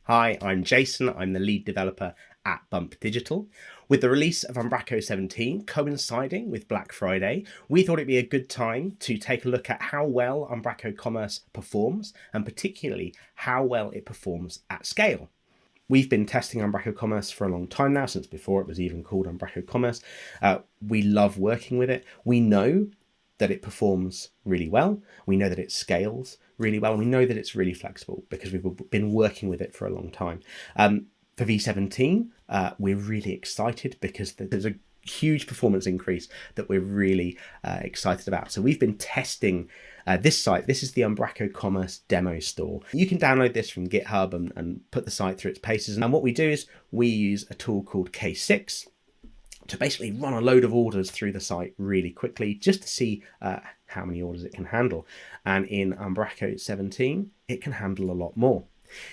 Hi, I'm Jason. I'm the lead developer at Bump Digital. With the release of Umbraco 17 coinciding with Black Friday, we thought it'd be a good time to take a look at how well Umbraco Commerce performs, and particularly how well it performs at scale. We've been testing Umbraco Commerce for a long time now, since before it was even called Umbraco Commerce. We love working with it. We know that it performs really well. We know that it scales really well. And we know that it's really flexible because we've been working with it for a long time. For V17, we're really excited because there's a huge performance increase that we're really excited about. So we've been testing this site. This is the Umbraco Commerce demo store. You can download this from GitHub and put the site through its paces. And what we do is we use a tool called K6 to basically run a load of orders through the site really quickly, just to see how many orders it can handle. And in Umbraco 17, it can handle a lot more.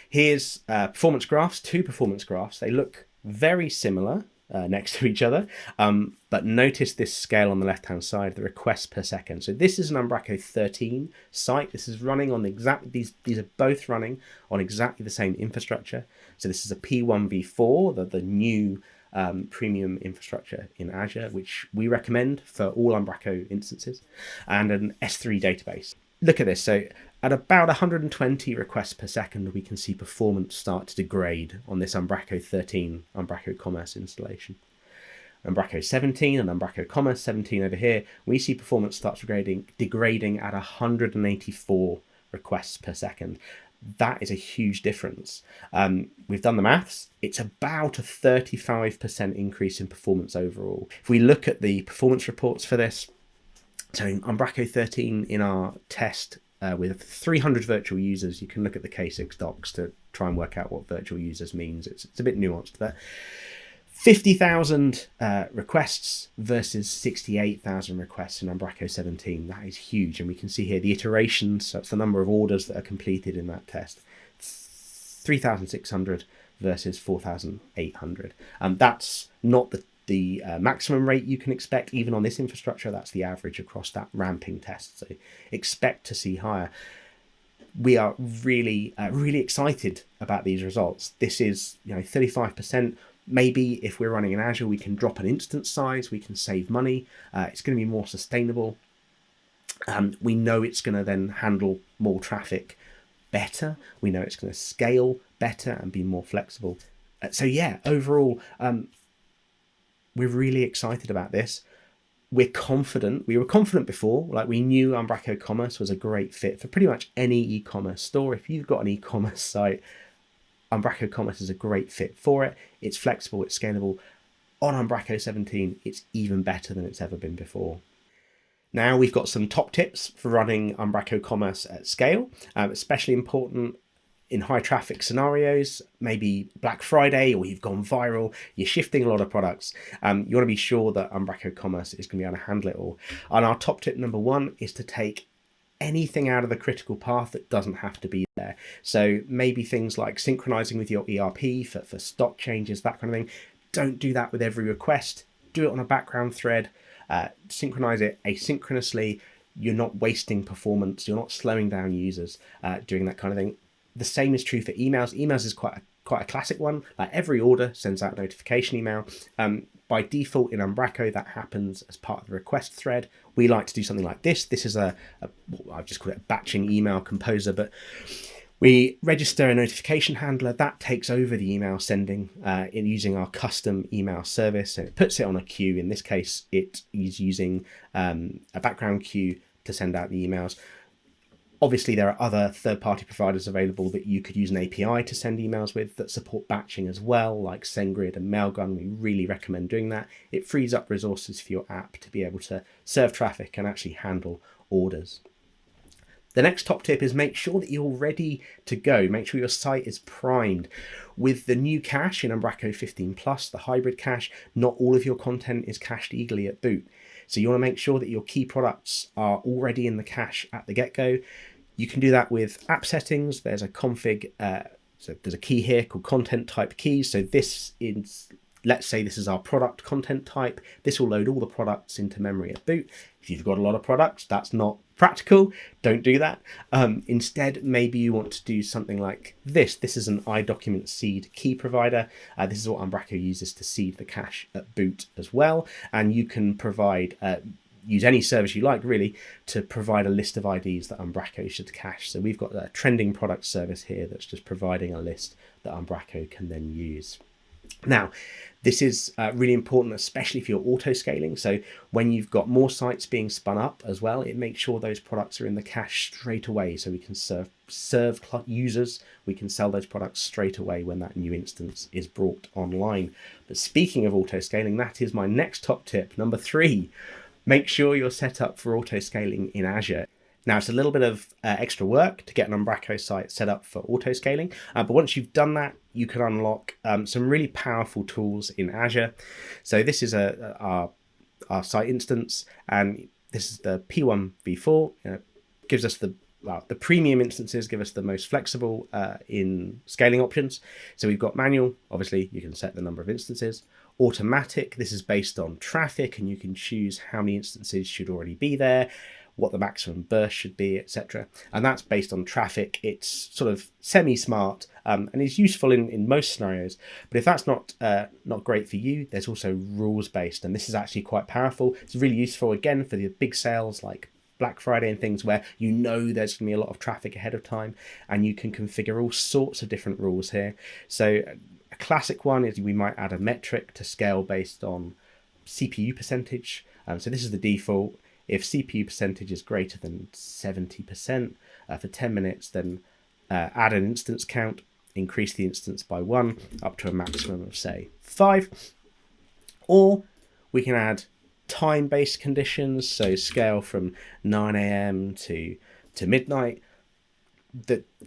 Here's performance graphs, two performance graphs. They look very similar next to each other, but notice this scale on the left-hand side, the requests per second. So this is an Umbraco 13 site. This is running on these are both running on exactly the same infrastructure. So this is a P1v4, the new premium infrastructure in Azure, which we recommend for all Umbraco instances, and an S3 database. Look at this. So at about 120 requests per second, we can see performance start to degrade on this Umbraco 13 Umbraco Commerce installation. Umbraco 17 and Umbraco Commerce 17 over here, we see performance starts degrading at 184 requests per second. That is a huge difference. We've done the maths. It's about a 35% increase in performance overall. If we look at the performance reports for this, so in Umbraco 13 in our test with 300 virtual users, you can look at the K6 docs to try and work out what virtual users means. It's a bit nuanced there. 50,000 requests versus 68,000 requests in Umbraco 17. That is huge. And we can see here the iterations, so it's the number of orders that are completed in that test. 3,600 versus 4,800. That's not the maximum rate you can expect, even on this infrastructure. That's the average across that ramping test. So expect to see higher. We are really excited about these results. This is 35%. Maybe if we're running in Azure, we can drop an instance size, we can save money. It's going to be more sustainable. We know it's going to then handle more traffic better. We know it's going to scale better and be more flexible. So yeah, overall, we're really excited about this. We're confident. We were confident before. Like, we knew Umbraco Commerce was a great fit for pretty much any e-commerce store. If you've got an e-commerce site, Umbraco Commerce is a great fit for it. It's flexible, it's scalable. On Umbraco 17, it's even better than it's ever been before. Now we've got some top tips for running Umbraco Commerce at scale, especially important in high traffic scenarios, maybe Black Friday, or you've gone viral, you're shifting a lot of products. You want to be sure that Umbraco Commerce is going to be able to handle it all. And our top tip number one is to take anything out of the critical path that doesn't have to be there. So maybe things like synchronizing with your ERP for stock changes, that kind of thing. Don't do that with every request. Do it on a background thread. Synchronize it asynchronously. You're not wasting performance. You're not slowing down users doing that kind of thing. The same is true for emails. Emails is quite a classic one. Like, every order sends out a notification email. By default in Umbraco, that happens as part of the request thread. We like to do something like this. This is I've just called it a batching email composer, but we register a notification handler that takes over the email sending in using our custom email service, and it puts it on a queue. In this case, it is using a background queue to send out the emails. Obviously, there are other third-party providers available that you could use an API to send emails with that support batching as well, like SendGrid and Mailgun. We really recommend doing that. It frees up resources for your app to be able to serve traffic and actually handle orders. The next top tip is make sure that you're ready to go. Make sure your site is primed. With the new cache in Umbraco 15 Plus, the hybrid cache, not all of your content is cached eagerly at boot. So you want to make sure that your key products are already in the cache at the get-go. You can do that with app settings. There's a config, so there's a key here called content type keys. So this is, let's say this is our product content type. This will load all the products into memory at boot. If you've got a lot of products, that's not practical. Don't do that. Instead, maybe you want to do something like this. This is an iDocument seed key provider. This is what Umbraco uses to seed the cache at boot as well. And you can provide, use any service you like really, to provide a list of IDs that Umbraco should cache. So we've got a trending product service here that's just providing a list that Umbraco can then use. Now, this is really important, especially if you're auto-scaling. So when you've got more sites being spun up as well, it makes sure those products are in the cache straight away, so we can serve users. We can sell those products straight away when that new instance is brought online. But speaking of auto-scaling, that is my next top tip, number 3. Make sure you're set up for auto-scaling in Azure. Now, it's a little bit of extra work to get an Umbraco site set up for auto-scaling, but once you've done that, you can unlock some really powerful tools in Azure. So this is our site instance, and this is the P1 v4. Gives us the premium instances, give us the most flexible in scaling options. So we've got manual, obviously you can set the number of instances. Automatic, this is based on traffic, and you can choose how many instances should already be there, what the maximum burst should be, etc. And that's based on traffic. It's sort of semi-smart and is useful in most scenarios. But if that's not great for you, there's also rules-based, and this is actually quite powerful. It's really useful, again, for the big sales like Black Friday and things where you know there's going to be a lot of traffic ahead of time, and you can configure all sorts of different rules here. So a classic one is we might add a metric to scale based on CPU percentage. So this is the default. If CPU percentage is greater than 70% for 10 minutes, then add an instance count, increase the instance by 1 up to a maximum of, say, 5. Or we can add time-based conditions, so scale from 9 a.m. to midnight.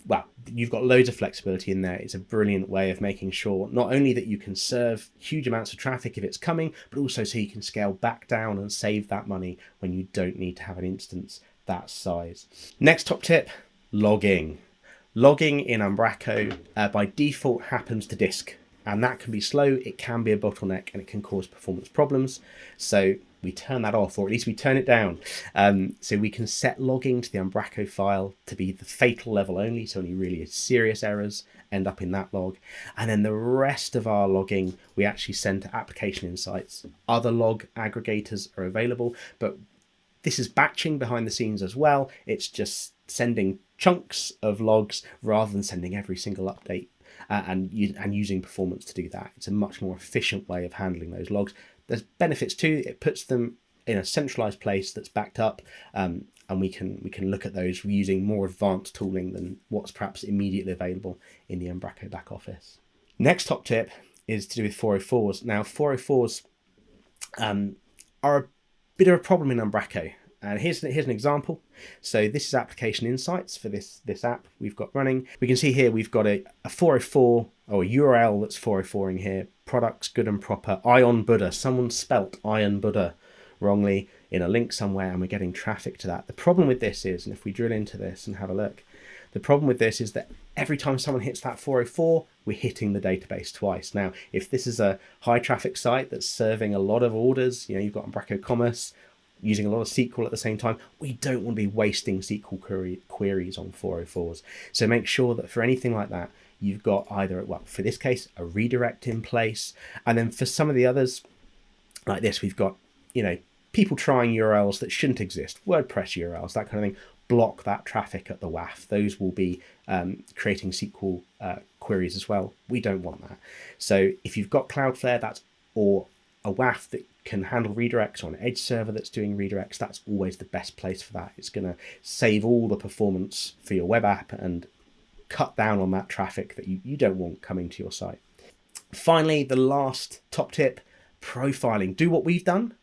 Well, you've got loads of flexibility in there. It's a brilliant way of making sure not only that you can serve huge amounts of traffic if it's coming, but also so you can scale back down and save that money when you don't need to have an instance that size. Next top tip, logging. Logging in Umbraco by default happens to disk, and that can be slow, it can be a bottleneck, and it can cause performance problems. So we turn that off, or at least we turn it down. So we can set logging to the Umbraco file to be the fatal level only, so only really serious errors end up in that log. And then the rest of our logging, we actually send to application insights. Other log aggregators are available, but this is batching behind the scenes as well. It's just sending chunks of logs rather than sending every single update and using performance to do that. It's a much more efficient way of handling those logs. There's benefits too. It puts them in a centralized place that's backed up, and we can look at those using more advanced tooling than what's perhaps immediately available in the Umbraco back office. Next top tip is to do with 404s. Now, 404s are a bit of a problem in Umbraco. And here's an example. So this is application insights for this app we've got running. We can see here we've got a 404 or a URL that's 404 in here. Products good and proper. Ion Buddha. Someone spelt Ion Buddha wrongly in a link somewhere, and we're getting traffic to that. The problem with this is, and if we drill into this and have a look, the problem with this is that every time someone hits that 404, we're hitting the database twice. Now, if this is a high traffic site that's serving a lot of orders, you've got Umbraco Commerce, using a lot of SQL at the same time, we don't want to be wasting SQL queries on 404s. So make sure that for anything like that, you've got either, well, for this case, a redirect in place. And then for some of the others, like this, we've got, people trying URLs that shouldn't exist, WordPress URLs, that kind of thing. Block that traffic at the WAF. Those will be creating SQL queries as well. We don't want that. So if you've got Cloudflare, or a WAF that can handle redirects, or an edge server that's doing redirects, that's always the best place for that. It's going to save all the performance for your web app and cut down on that traffic that you don't want coming to your site. Finally, the last top tip, profiling. Do what we've done.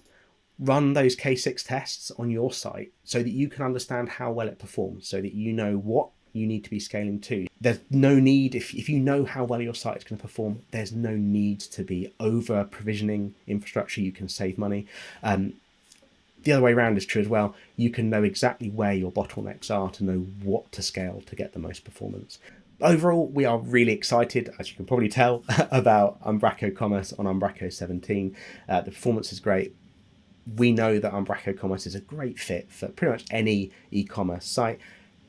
Run those K6 tests on your site so that you can understand how well it performs, so that you know what you need to be scaling to. There's no need, if you know how well your site is going to perform, there's no need to be over provisioning infrastructure. You can save money. The other way around is true as well. You can know exactly where your bottlenecks are to know what to scale to get the most performance. Overall, we are really excited, as you can probably tell, about Umbraco Commerce on Umbraco 17. The performance is great. we know that Umbraco Commerce is a great fit for pretty much any e-commerce site.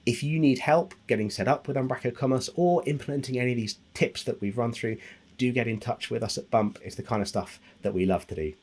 If you need help getting set up with Umbraco Commerce or implementing any of these tips that we've run through, do get in touch with us at Bump. It's the kind of stuff that we love to do.